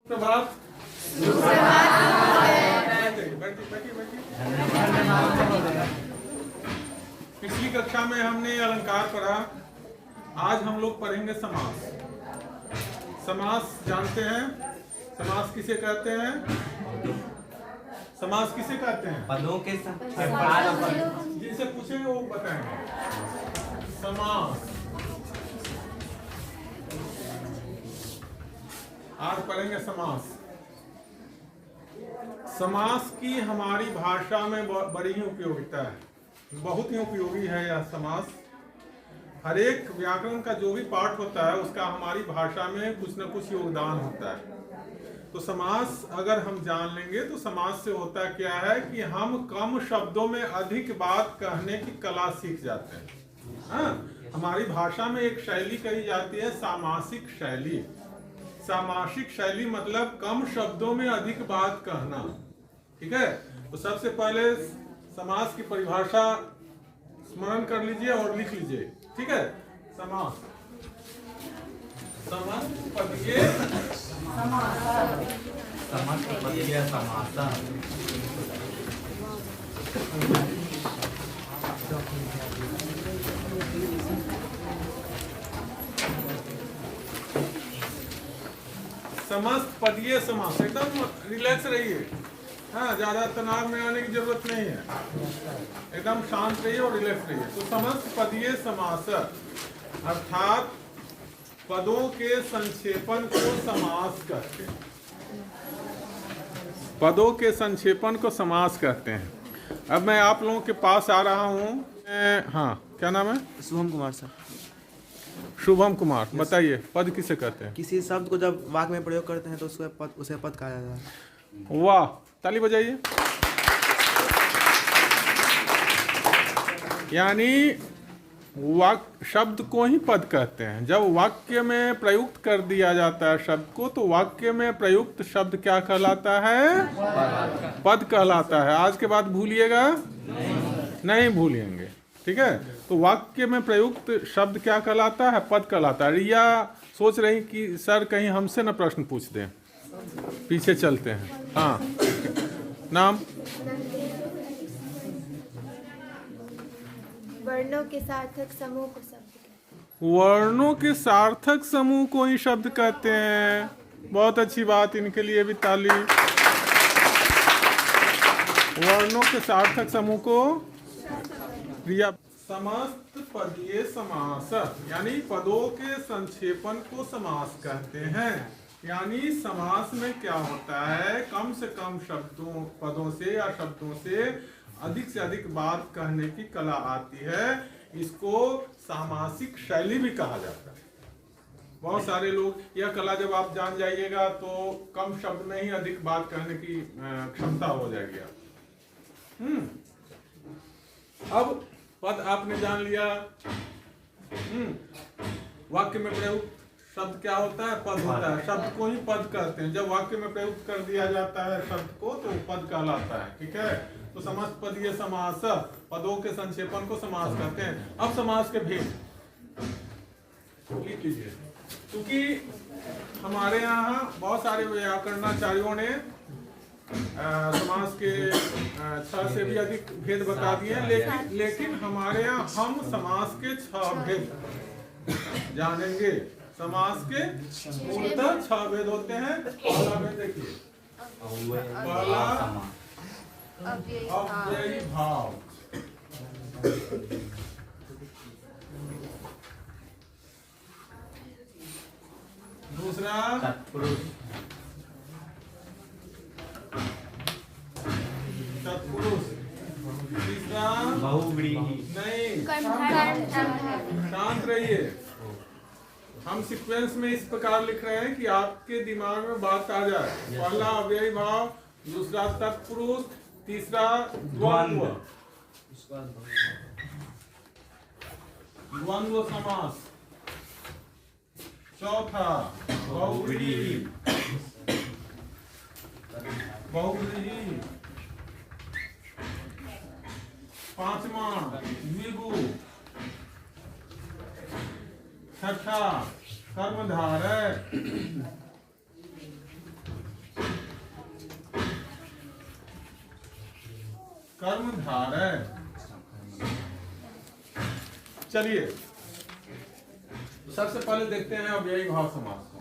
प्रभात। पिछली कक्षा में हमने अलंकार पढ़ा। आज हम लोग पढ़ेंगे समास। समास जानते हैं? समास किसे कहते हैं? समास किसे कहते हैं? पदों के जिनसे पूछेंगे वो बताएंगे। समास आज पढ़ेंगे समास। समास की हमारी भाषा में बड़ी ही उपयोगिता है, बहुत ही उपयोगी है यह समास। हर एक व्याकरण का जो भी पाठ होता है उसका हमारी भाषा में कुछ न कुछ योगदान होता है। तो समास अगर हम जान लेंगे तो समास से होता क्या है कि हम कम शब्दों में अधिक बात कहने की कला सीख जाते हैं। हाँ, हमारी भाषा में एक शैली कही जाती है सामासिक शैली। सामासिक शैली मतलब कम शब्दों में अधिक बात कहना। ठीक है, तो सबसे पहले समास की परिभाषा स्मरण कर लीजिए और लिख लीजिए। ठीक है, समास समस्तपदीय समास। समस्त पदीय समास। एकदम रिलैक्स रहिए। हाँ, ज्यादा तनाव में आने की जरूरत नहीं है। एकदम शांत रहिए और रिलैक्स रहिए। तो समस्त पदीय समास अर्थात पदों के संक्षेपण को समास कहते हैं। पदों के संक्षेपण को समास कहते हैं। अब मैं आप लोगों के पास आ रहा हूँ। हाँ, क्या नाम है? शुभम कुमार सर। शुभम कुमार, बताइए पद किसे कहते हैं? किसी शब्द को जब वाक्य में प्रयोग करते हैं तो उसे पद कहा जाता है। वाह, ताली बजाइए। यानी वाक्य शब्द को ही पद कहते हैं। जब वाक्य में प्रयुक्त कर दिया जाता है शब्द को तो वाक्य में प्रयुक्त शब्द क्या कहलाता है? पद कहलाता है। आज के बाद भूलिएगा नहीं भूलेंगे। ठीक है, तो वाक्य में प्रयुक्त शब्द क्या कहलाता है? पद कहलाता है। रिया सोच रही कि सर कहीं हमसे न प्रश्न पूछ दें, पीछे चलते हैं। हाँ, नाम? वर्णों के सार्थक समूह को शब्द। वर्णों के सार्थक समूह को ही शब्द कहते हैं। बहुत अच्छी बात, इनके लिए भी ताली। वर्णों के सार्थक समूह को रिया। समस्त पदीय समास यानी पदों के संक्षेपण को समास कहते हैं। यानी समास में क्या होता है? कम से कम शब्दों पदों से या शब्दों से अधिक बात कहने की कला आती है। इसको सामासिक शैली भी कहा जाता है। बहुत सारे लोग यह कला जब आप जान जाइएगा तो कम शब्द में ही अधिक बात कहने की क्षमता हो जाएगी। अब पद आपने जान लिया। वाक्य में प्रयुक्त शब्द क्या होता है? पद होता है। शब्द को ही पद कहते हैं। जब वाक्य में प्रयुक्त कर दिया जाता है शब्द को तो पद कहलाता है। ठीक है, तो समस्त पदीय समास पदों के संक्षेपण को समास कहते हैं। अब समास के भेद लिख लीजिए, क्योंकि हमारे यहाँ बहुत सारे व्याकरणाचार्यों ने समास के 6 से भी अधिक भेद बता दिए हैं, लेकिन हमारे यहाँ हम समास के 6 भेद जानेंगे। समास के मूलतः 6 भेद होते हैं। पहला भेद देखिए, पहला अव्ययी भाव। दूसरा तत्पुरुष। तीसरा बहुव्रीहि। नहीं, शांत रहिए। हम सीक्वेंस में इस प्रकार लिख रहे हैं कि आपके दिमाग में बात आ जाए। पहला अव्ययी भाव, दूसरा तत्पुरुष, तीसरा द्वंद्व। द्वंद्व समास, चौथा बहुव्रीहि। पांचवा द्विगु। छठा कर्मधारय। कर्मधारय। चलिए सबसे पहले देखते हैं अव्ययी भाव समास को।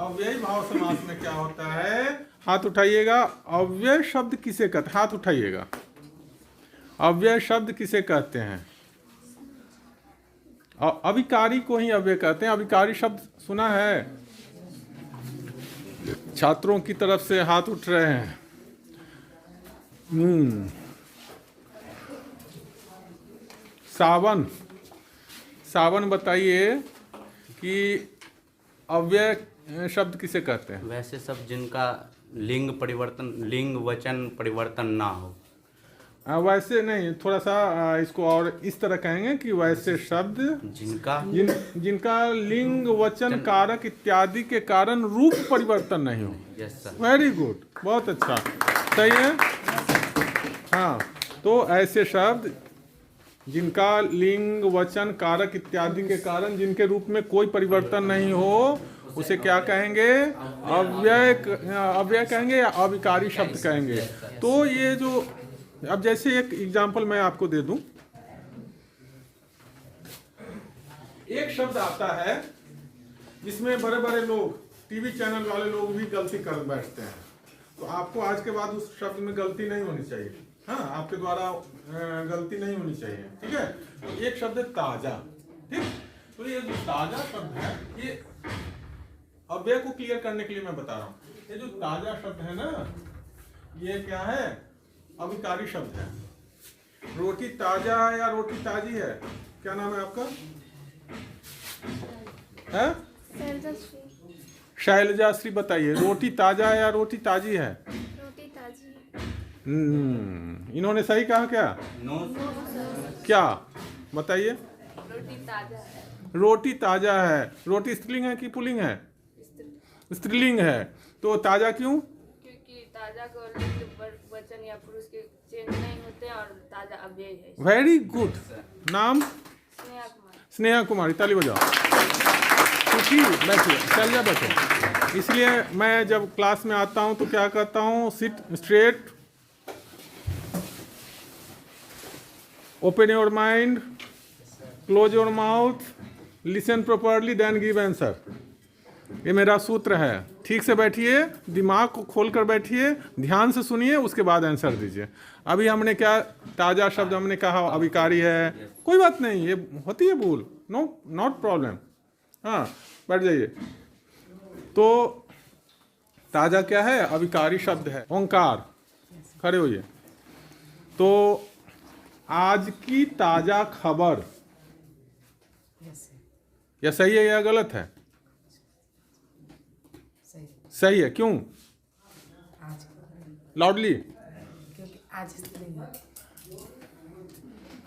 अव्ययी भाव समास में क्या होता है, हाथ उठाइएगा। अव्यय शब्द किसे कहते हैं, हाथ उठाइएगा। अव्यय शब्द किसे कहते हैं? अविकारी को ही अव्यय कहते हैं। अविकारी शब्द सुना है? छात्रों की तरफ से हाथ उठ रहे हैं। सावन, सावन बताइए कि अव्यय शब्द किसे कहते हैं? वैसे सब जिनका लिंग परिवर्तन, लिंग वचन परिवर्तन ना हो। वैसे नहीं, थोड़ा सा इसको और इस तरह कहेंगे कि वैसे शब्द जिनका लिंग वचन कारक इत्यादि के कारण रूप परिवर्तन नहीं हो। Yes sir. वेरी गुड, बहुत अच्छा, सही है। हाँ, तो ऐसे शब्द जिनका लिंग वचन कारक इत्यादि के कारण जिनके रूप में कोई परिवर्तन नहीं हो, उसे क्या कहेंगे? अव्यय, अव्यय कहेंगे या अविकारी शब्द कहेंगे। तो ये जो, अब जैसे एक एग्जांपल मैं आपको दे दूं। एक शब्द आता है जिसमें बड़े बड़े लोग, टीवी चैनल वाले लोग भी गलती कर बैठते हैं, तो आपको आज के बाद उस शब्द में गलती नहीं होनी चाहिए। हाँ, आपके द्वारा गलती नहीं होनी चाहिए, ठीक है। तो एक शब्द है ताजा, ठीक। तो ये जो ताजा शब्द है, ये अव्यय को क्लियर करने के लिए मैं बता रहा हूँ। ये जो ताजा शब्द है ना, ये क्या है? अविकारी शब्द है। रोटी ताजा है या रोटी ताजी है? क्या नाम है आपका? है? शैलजा श्री, बताइए, रोटी ताजा है या रोटी ताजी है? रोटी ताजी। इन्होंने सही कहा क्या? नो। क्या बताइए? रोटी ताजा है। रोटी ताजा है। रोटी स्त्रीलिंग है कि पुल्लिंग है? स्त्रीलिंग है। तो ताजा क्यों? क्योंकि ताजा को लिंग वचन या पुरुष के चेंज नहीं होते और ताजा अव्यय है। Very good. नाम? स्नेहा कुमारी। स्नेहा कुमारी, ताली बजाओ। क्योंकि बैठिए, शैलजा बैठो। इसलिए मैं जब क्लास में आता हूं तो क्या करता हूं? Sit straight, open your mind, close your mouth, listen properly, then give answer. ये मेरा सूत्र है। ठीक से बैठिए, दिमाग को खोल कर बैठिए, ध्यान से सुनिए, उसके बाद आंसर दीजिए। अभी हमने क्या, ताजा शब्द हमने कहा अविकारी है, कोई बात नहीं, ये होती है भूल, नो नॉट प्रॉब्लम। हाँ, बैठ जाइए। तो ताजा क्या है? अविकारी शब्द है। ओंकार, खड़े होइए। तो आज की ताजा खबर, या सही है या गलत है? सही है। क्यों? लाउडली। क्योंकि आज स्त्रीलिंग है।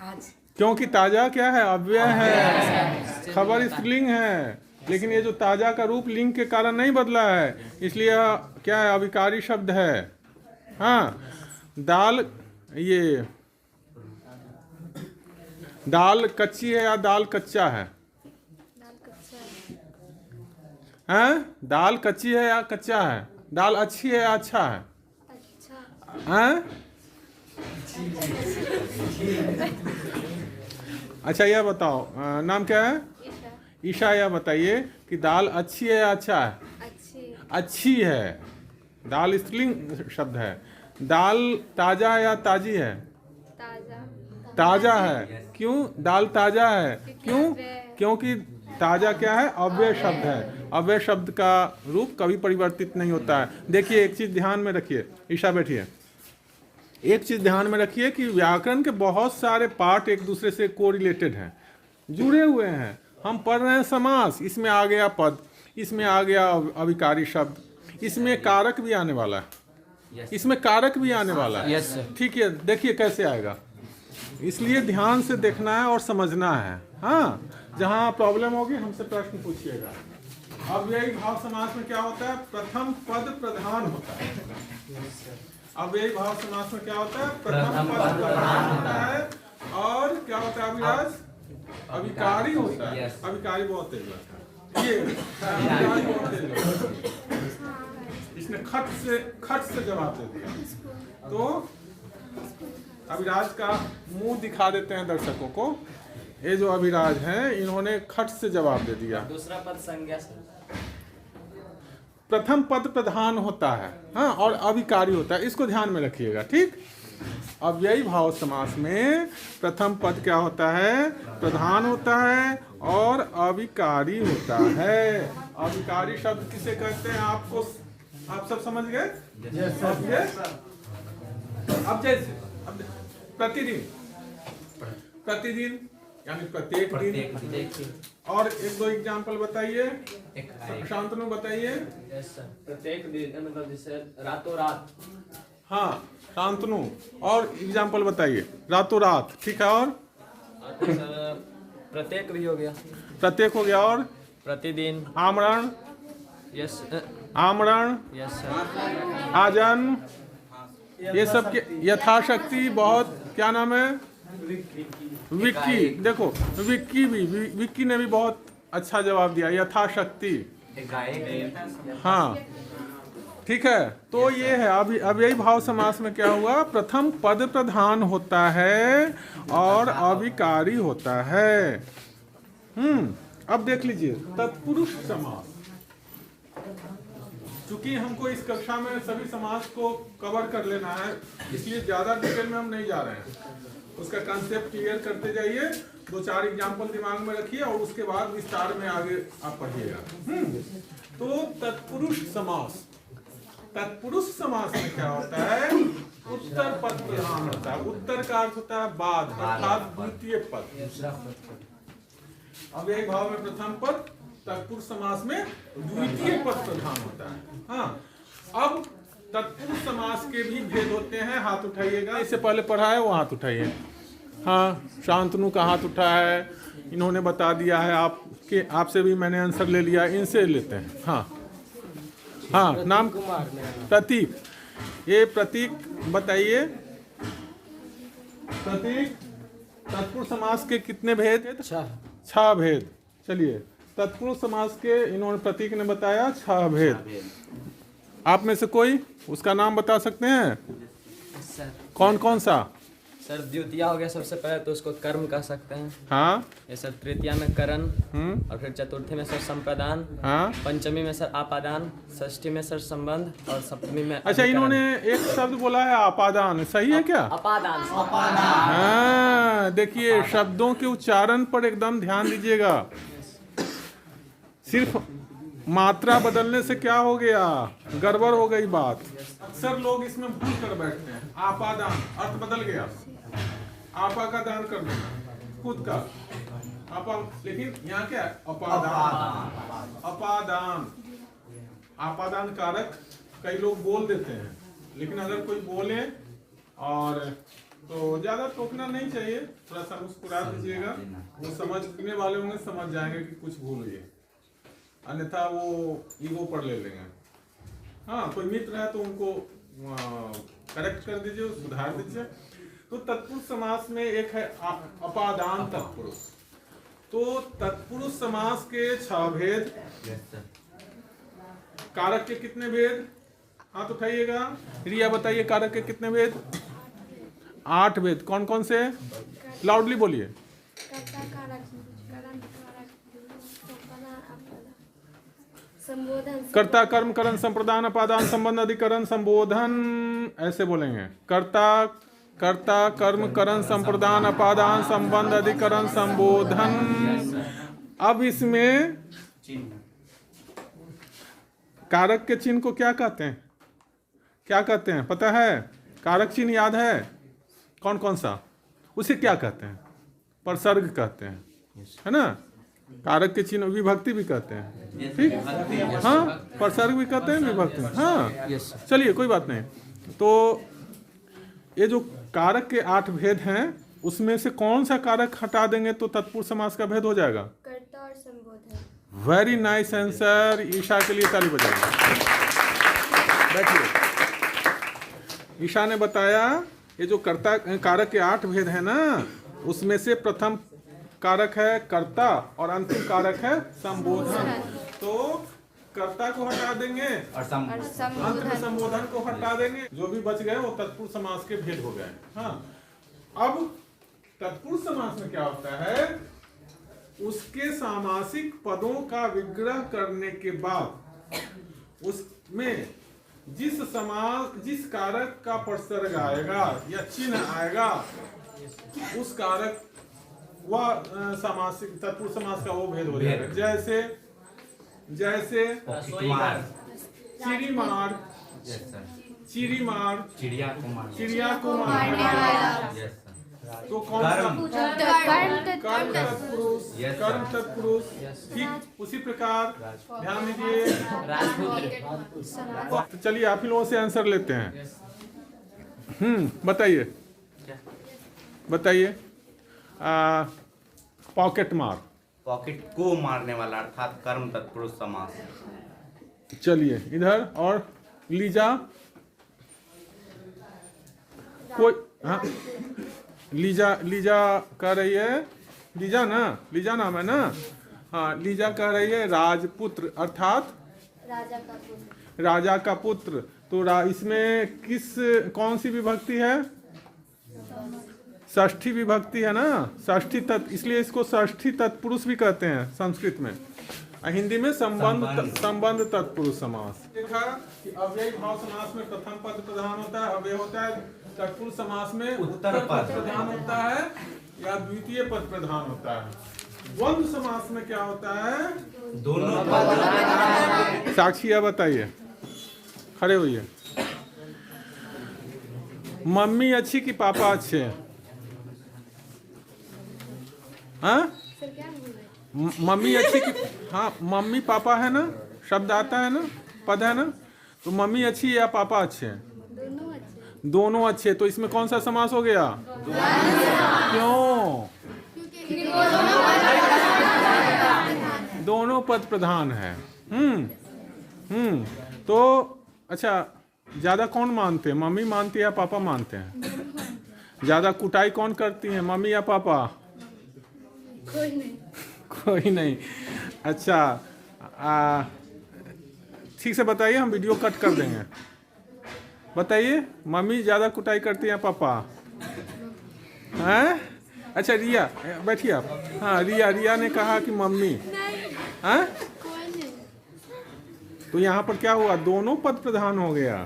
आज क्योंकि ताजा क्या है? अव्यय है। खबर स्त्रीलिंग है, लेकिन ये जो ताजा का रूप लिंग के कारण नहीं बदला है, इसलिए क्या है? अविकारी शब्द है। हाँ, दाल, ये दाल कच्ची है या दाल कच्चा है? दाल कच्चा है। हैं? दाल कच्ची है या कच्चा है? दाल अच्छी है या अच्छा है? अच्छा। हैं? अच्छा, यह बताओ, नाम क्या है? ईशा। ईशा, यह बताइए कि दाल अच्छी है या अच्छा है? अच्छी। अच्छी है। दाल स्त्रीलिंग शब्द है। दाल ताजा है या ताजी है? ताजा। ताजा है। क्यों दाल ताजा है? क्यों? क्योंकि ताजा क्या है? अव्यय शब्द है। अव्यय शब्द का रूप कभी परिवर्तित नहीं होता है। देखिए, एक चीज ध्यान में रखिए। ईशा बैठिए। एक चीज ध्यान में रखिए कि व्याकरण के बहुत सारे पार्ट एक दूसरे से कोरिलेटेड हैं, जुड़े हुए हैं। हम पढ़ रहे हैं समास, इसमें आ गया पद, इसमें आ गया अविकारी शब्द, इसमें कारक भी आने वाला है, इसमें कारक भी आने वाला है। ठीक है, देखिए कैसे आएगा। इसलिए ध्यान से देखना है और समझना है। हाँ, जहाँ प्रॉब्लम होगी हमसे प्रश्न पूछिएगा। अव्ययी भाव समास में क्या होता है? प्रथम पद प्रधान होता है। अव्ययी भाव समास में क्या होता है? प्रथम पद प्रधान होता है। और क्या होता है अभिराज? अविकारी होता है। अविकारी बहुत तेज है। ये अविकारी बहुत तेज है। इसने खट से जवाब दे दिया। तो अभिराज का मुंह दिखा देते हैं दर्शकों को। ये जो अभिराज हैं इन्होंने खट से जवाब दे दिया। दूसरा पद संज्ञा से। प्रथम पद प्रधान होता है, हाँ, और अविकारी होता है, इसको ध्यान में रखिएगा, ठीक। अव्ययी भाव समास में प्रथम पद क्या होता है? प्रधान होता है और अविकारी होता है। अविकारी शब्द किसे कहते हैं? आप सब समझ गए? अब जैसे प्रतिदिन यानी प्रत्येक दिन। और एक दो एग्जाम्पल बताइए, शांतनु बताइए। प्रत्येक दिन मतलब जैसे रातों रात। हाँ शांतनु, और एग्जाम्पल बताइए। रातों रात, ठीक है। और प्रत्येक भी हो गया। प्रत्येक हो गया। और प्रतिदिन। आमरण। यस। आमरण। Yes sir. आजन, ये सब के यथाशक्ति। बहुत, क्या नाम है? विक्की। देखो विक्की ने भी बहुत अच्छा जवाब दिया, यथाशक्ति। हाँ ठीक है। तो ये है अव्ययी भाव समास में क्या हुआ? प्रथम पद प्रधान होता है और अविकारी होता है। अब देख लीजिए तत्पुरुष समास। चूंकि हमको इस कक्षा में सभी समास को कवर कर लेना है, इसलिए ज्यादा डिटेल में हम नहीं जा रहे हैं। उसका कंसेप्ट क्लियर करते जाइए, 2-4 एग्जाम्पल दिमाग में रखिए और उसके बाद विस्तार में आगे आप पढ़िएगा। तो तत्पुरुष समास, तत्पुरुष समास में क्या होता है? उत्तर पद प्रधान होता है। उत्तर का अर्थ होता है बाद, अर्थात द्वितीय पद। अव्ययी भाव में प्रथम पद, तत्पुरुष समास में द्वितीय पद प्रधान होता है। हाँ, अब तत्पुरुष समास के भी भेद होते हैं। हाथ उठाइएगा, इससे पहले पढ़ा है वो हाथ उठाइए। हाँ, शांतनु का हाथ उठा है, इन्होंने बता दिया है। आपसे भी मैंने आंसर ले लिया, इनसे लेते हैं। हाँ, नाम? प्रतीक। ये प्रतीक बताइए। प्रतीक, तत्पुरुष समास के कितने भेद? 6 भेद। चलिए, तत्पुरुष समास के इन्होंने प्रतीक ने बताया 6 भेद। आप में से कोई उसका नाम बता सकते हैं? सर कौन कौन सा? सर द्वितीया हो गया सबसे पहले, तो उसको कर्म कह सकते हैं। हाँ। ये सर तृतीया में करण, और फिर चतुर्थी में सर संप्रदान, हाँ। पंचमी में सर आपादान, षष्ठी में सर संबंध, और सप्तमी में अच्छा, इन्होंने एक शब्द बोला है आपादान, सही है क्या? अपादान। हाँ, देखिए शब्दों के उच्चारण पर एकदम ध्यान दीजिएगा। सिर्फ मात्रा बदलने से क्या हो गया? गड़बड़ हो गई बात। अक्सर लोग इसमें भूल कर बैठते हैं। आपादान अर्थ बदल गया, आपा का दान कर देना, खुद का आपा, लेकिन यहाँ क्या है? अपादान। अपादान, आपादान कारक कई लोग बोल देते हैं, लेकिन अगर कोई बोले और तो ज्यादा टोकना नहीं चाहिए, थोड़ा सा मुस्कुरा दीजिएगा। वो समझने वाले होंगे, समझ जाएंगे कि कुछ भूल हुई है, अन्यथा वो ईगो पर ले लेंगे। हाँ, कोई मित्र है तो उनको करेक्ट कर दीजिए, सुधार दीजिए। तो तत्पुरुष समास में एक है अपादान तत्पुरुष। तो तत्पुरुष समास के 6 भेद। कारक के कितने भेद? हाथ उठाइएगा। रिया बताइए, कारक के कितने भेद? 8 भेद। कौन कौन से? लाउडली बोलिए। कर्ता, कर्म, करण, संप्रदान, अपादान, संबंध, अधिकरण, संबोधन, ऐसे बोलेंगे। कर्ता, कर्म, करण, संप्रदान, अपादान, संबंध, अधिकरण, संबोधन। अब इसमें कारक के चिन्ह को क्या कहते हैं? क्या कहते हैं पता है? कारक चिन्ह याद है? कौन कौन सा? उसे क्या कहते हैं? परसर्ग कहते हैं, है ना? कारक के चिन्ह विभक्ति भी कहते हैं, ठीक? हाँ, परसर्ग भी कहते हैं, विभक्ति। हाँ, चलिए कोई बात नहीं। तो ये जो कारक के 8 भेद हैं, उसमें से कौन सा कारक हटा देंगे तो तत्पुरुष समास का भेद हो जाएगा? कर्ता और संबोधन। Very nice answer. ईशा के लिए ताली बजाइए। बैठिए। ईशा ने बताया ये जो कर्ता कारक के 8 भेद है ना, उसमें से प्रथम कारक है कर्ता और अंतिम कारक है संबोधन। तो कर्ता को हटा देंगे, और सम अंत में संबोधन को हटा देंगे, जो भी बच गए वो तत्पुरुष समास के भेद हो गए। हाँ, अब तत्पुरुष समास में क्या होता है, उसके सामासिक पदों का विग्रह करने के बाद उसमें जिस कारक का प्रसर्ग आएगा या चिन्ह आएगा, उस कारक वह सामासिक तत्पुरुष समास का वो भेद हो जाएगा। जैसे कुमार, चिड़ीमार, चिड़ीमार, चिड़िया को मारने वाला, तो कौन सा कर्म तत्पुरुष। ठीक उसी प्रकार ध्यान दीजिए। तो चलिए आप ही लोगों से आंसर लेते हैं। बताइए पॉकेट मार, पॉकेट को मारने वाला अर्थात कर्म तत्पुरुष समास। चलिए इधर, और लीजा कोई, हाँ लीजा कह रही है, लीजा नाम है ना, हाँ लीजा कह रही है राजपुत्र अर्थात राजा का पुत्र। तो इसमें कौन सी विभक्ति है, षष्ठी विभक्ति है ना, षष्ठी तत्, इसलिए इसको षष्ठी तत्पुरुष भी कहते हैं संस्कृत में। हिंदी में संबंध तत्पुरुष समास। देखा कि अव्ययी भाव समास में प्रथम पद प्रधान होता है, अव्यय होता है। तत्पुरुष समास में उत्तर पद प्रधान होता है या द्वितीय पद प्रधान होता है। द्वंद्व समास में क्या होता है, दोनों पद। साक्षी बताइए, खड़े होइए। मम्मी अच्छी कि पापा अच्छे? हाँ, मम्मी अच्छी कि, हाँ मम्मी पापा है ना, शब्द आता है ना, पद है ना, तो मम्मी अच्छी या पापा अच्छे हैं? दोनों अच्छे। तो इसमें कौन सा समास हो गया? क्यों? दोनों पद प्रधान है। तो अच्छा, ज्यादा कौन मानते हैं, मम्मी मानती है या पापा मानते हैं? ज्यादा कुटाई कौन करती है, मम्मी या पापा? कोई नहीं। अच्छा, ठीक से बताइए, हम वीडियो कट कर देंगे। बताइए, मम्मी ज्यादा कुटाई करती है या पापा? हैं? अच्छा रिया, बैठिए आप। हाँ, रिया ने कहा कि मम्मी। हैं? तो यहाँ पर क्या हुआ, दोनों पद प्रधान हो गया।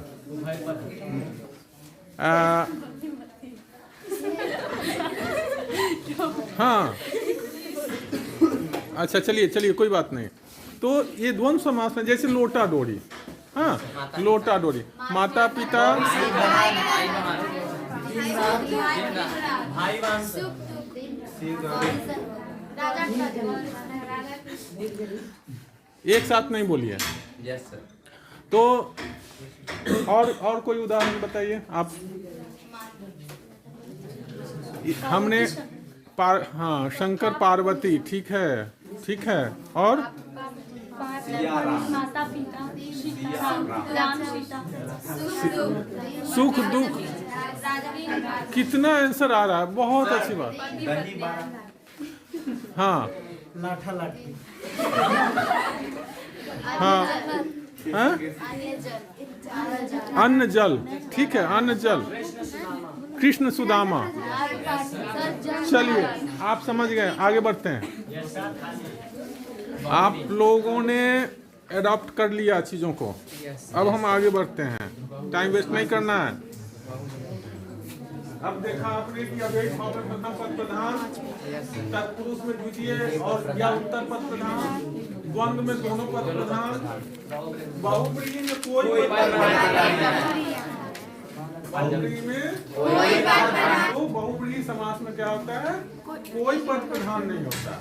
हाँ, अच्छा चलिए कोई बात नहीं। तो ये द्वंद्व समास में जैसे लोटा डोरी, हाँ लोटा डोरी, माता पिता, एक साथ नहीं बोलिए। Yes sir. तो और कोई उदाहरण बताइए आप। हमने हाँ, शंकर पार्वती, ठीक है। और माता पिता, राम सीता, सुख दुख, कितना आंसर आ रहा है, बहुत अच्छी बात। हाँ हाँ हाँ, अन्न जल, ठीक है, अन्न जल, कृष्ण सुदामा। चलिए आप समझ गए, आगे बढ़ते हैं। आप लोगों ने एडॉप्ट कर लिया चीजों को, अब हम आगे बढ़ते हैं, टाइम वेस्ट नहीं करना है। अब देखा आपने कि अव्ययी भाव में प्रथम पद प्रधान, तत्पुरुष में द्वितीय और या उत्तर पद प्रधान, द्वंद्व में दोनों पद प्रधान, बहुव्रीहि में कोई पद प्रधान। बहुव्रीहि में कोई पद प्रधान। तो बहुव्रीहि समास में क्या होता है, कोई पद प्रधान नहीं होता,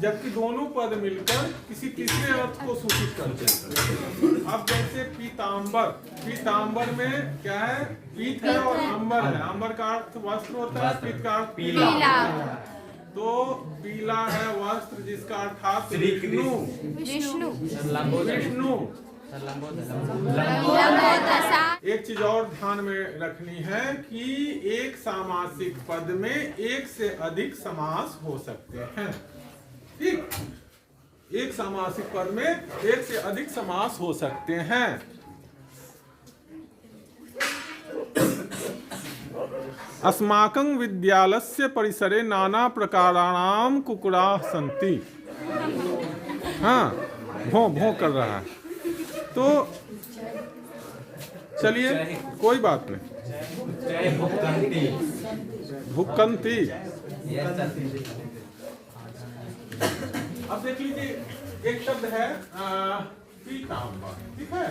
जबकि दोनों पद मिलकर किसी तीसरे अर्थ को सूचित करते हैं। अब जैसे पीतांबर में क्या है, पीत है और अंबर है। अंबर का अर्थ वस्त्र होता है, पीत का अर्थ पीला। तो पीला है वस्त्र, जिसका अर्थात विष्णु। एक चीज और ध्यान में रखनी है कि एक सामासिक पद में एक से अधिक समास हो सकते हैं, ठीक। एक सामासिक पद में एक से अधिक समास हो सकते हैं। अस्माकं विद्यालयस्य परिसरे नाना प्रकाराणां कुक्कुराः सन्ति। हाँ, भों भों कर रहा है। तो चलिए, कोई बात नहीं। भुक्कंती। अब देख लीजिए, एक शब्द है पीताम्बर, ठीक है?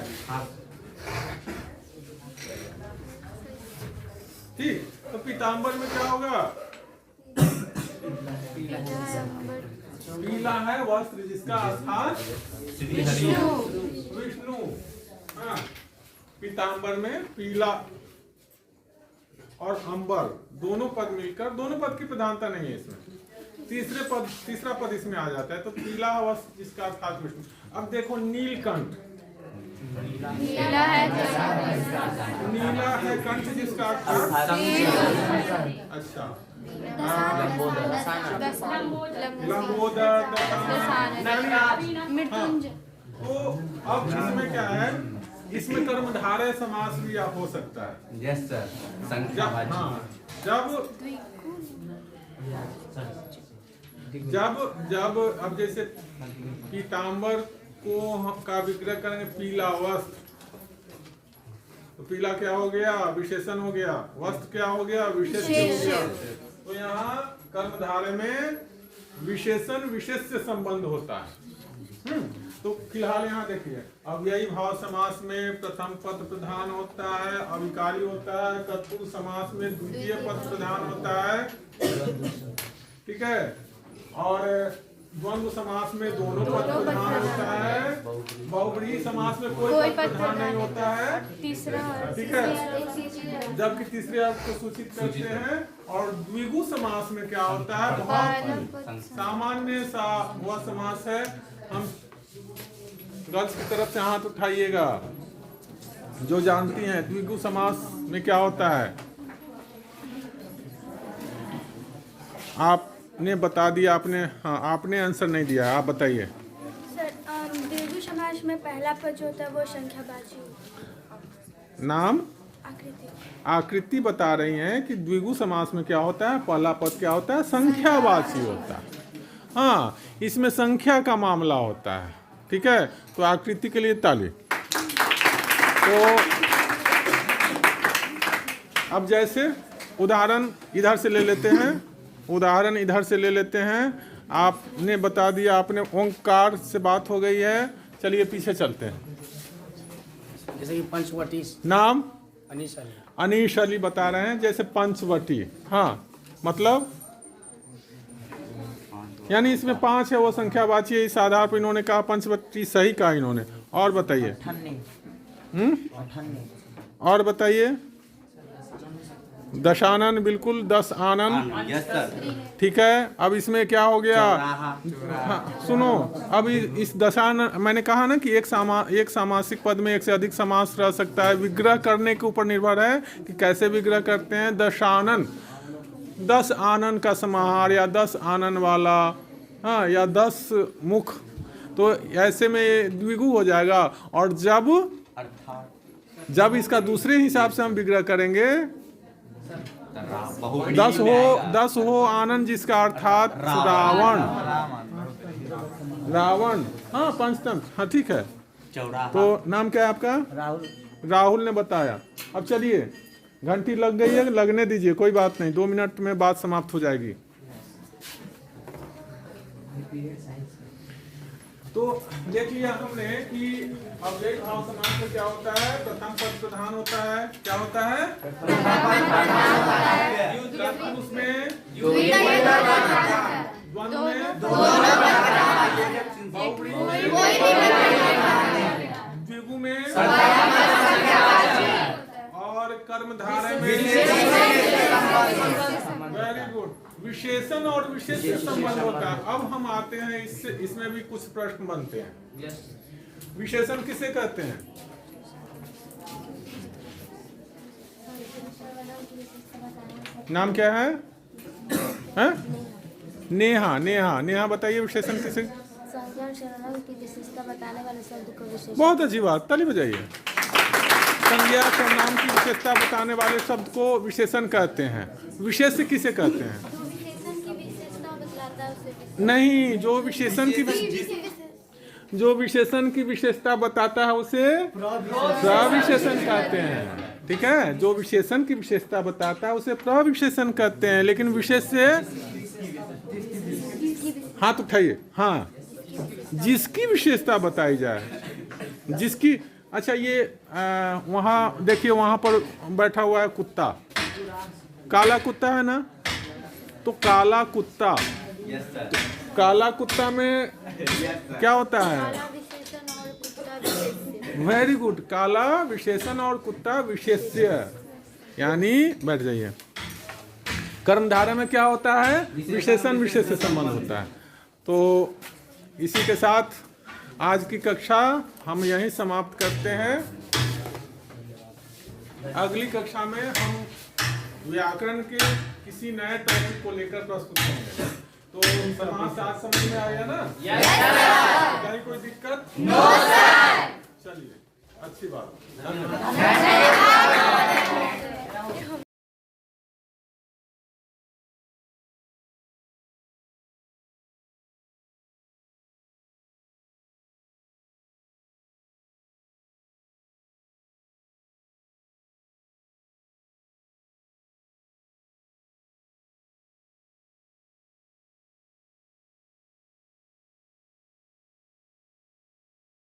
ठीक, तो पीताम्बर में क्या होगा? पीला है वस्त्र जिसका अर्थात विष्णु। हाँ, पीताम्बर में पीला और अंबर दोनों पद मिलकर, दोनों पद की प्रधानता नहीं है इसमें, तीसरा पद इसमें आ जाता है। तो पीला वस्त्र जिसका अर्थात विष्णु। अब देखो नीलकंठ, नीला है नीला है कंठ जिसका अर्थात अच्छा लंबोदर, मृत्युंजय। तो अब इसमें क्या है, इसमें कर्मधारय समास भी हो सकता है। यस सर, संख्यावाची। जब अब जैसे पीताम्बर का विग्रह करेंगे पीला वस्त्र, तो पीला क्या हो गया? विशेषण हो गया। वस्त्र क्या हो गया? विशेषण हो गया। तो यहाँ कर्मधारय में विशेषण विशेष से संबंध होता है। तो फिलहाल यहाँ देखिए, अव्ययी भाव समास में प्रथम पद प्रधान होता है, अविकारी होता है। तत्पुरुष समास में द्वितीय पद प्रधान होता है, ठीक है? और द्वंद्व समास में दोनों पद प्रधान होता है। बहुव्रीहि समास में कोई पद प्रधान नहीं होता है, ठीक है? जबकि तीसरे अर्थ को सूचित करते हैं। और द्विगु समास में क्या होता है? बहुत सामान्य सा वह समास है। हम गर्ल्स की तरफ से हाथ उठाइएगा जो जानती हैं द्विगु समास में क्या होता है। आपने बता दिया, आपने हाँ आपने आंसर नहीं दिया, आप बताइए। सर, द्विगु समास में पहला पद जो होता है वो संख्यावाची होता है। नाम आकृति। आकृति बता रही हैं कि द्विगु समास में क्या होता है? पहला पद क्या होता है? संख्यावाची होता है। हाँ, इसमें संख्या का मामला होता है, ठीक है? तो आकृति के लिए ताली। तो अब जैसे उदाहरण इधर से ले लेते हैं, उदाहरण इधर से ले लेते हैं। आपने बता दिया, आपने ओंकार से बात हो गई है। चलिए पीछे चलते हैं। जैसे कि पंचवटी। नाम अनीश अली। अनीश अली बता रहे हैं। जैसे पंचवटी, हाँ मतलब यानी इसमें 5 है, वो संख्यावाची है। इस आधार पर इन्होंने कहा पंचवटी सही कहा इन्होंने। और बताइए। और बताइए। दशानन, बिल्कुल 10 आनन, यस सर। ठीक है। अब इसमें क्या हो गया? हाँ, सुनो, अब इस दशानन मैंने कहा ना कि एक सामासिक पद में एक से अधिक समास रह सकता है। विग्रह करने के ऊपर निर्भर है कि कैसे विग्रह करते हैं। दशानन 10 आनन का समाहार, या 10 आनन वाला, हाँ, या 10 मुख, तो ऐसे में द्विगु हो जाएगा। और जब इसका दूसरे हिसाब से हम विग्रह करेंगे, 10 हो आनंद जिसका अर्थात रावण, हाँ पंचतंत्र, हाँ ठीक है। तो नाम क्या है आपका? राहुल ने बताया। अब चलिए, घंटी लग गई है, लगने दीजिए, कोई बात नहीं, 2 मिनट में बात समाप्त हो जाएगी। तो देख लिया हमने कि अव्ययी भाव समास में क्या होता है? प्रथम पद प्रधान होता है। क्या होता है? तत्पुरुष में, द्वंद्व में, द्विगु में, और कर्मधारय में। Very good. विशेषण और विशेष से संबंध होता है। अब हम आते हैं इसमें भी कुछ प्रश्न बनते हैं। विशेषण किसे कहते हैं? नाम क्या है? नेहा। नेहा बताइए, विशेषण किसे? संज्ञा बताने वाले शब्द को विशेषण। बहुत अच्छी बात, ताली बजाइए। संज्ञा सर्वनाम की विशेषता बताने वाले शब्द को विशेषण कहते हैं। विशेष्य किसे कहते हैं? जो विशेषण की विशेषता बतलाता है उसे विशेषण। नहीं, जो विशेषण की विशेषता बताता है उसे प्रविशेषण कहते हैं। ठीक है, जो विशेषण की विशेषता बताता है उसे प्रविशेषण कहते हैं। लेकिन विशेष से हाथ उठाइए। हाँ, जिसकी विशेषता बताई जाए, जिसकी। अच्छा, ये वहाँ देखिए, वहाँ पर बैठा हुआ है कुत्ता, काला कुत्ता है ना, तो काला कुत्ता, काला कुत्ता में क्या होता है? काला विशेषण और कुत्ता विशेष्य। वेरी गुड, काला विशेषण और कुत्ता विशेष्य, यानी बैठ जाइए। कर्मधारय में क्या होता है? विशेषण विशेष से संबंध होता है। तो इसी के साथ आज की कक्षा हम यहीं समाप्त करते हैं। अगली कक्षा में हम व्याकरण के किसी नए टॉपिक को लेकर प्रस्तुत होंगे। तो समाज आज समझ में आया ना? कहीं कोई दिक्कत? No sir. चलिए, अच्छी बात।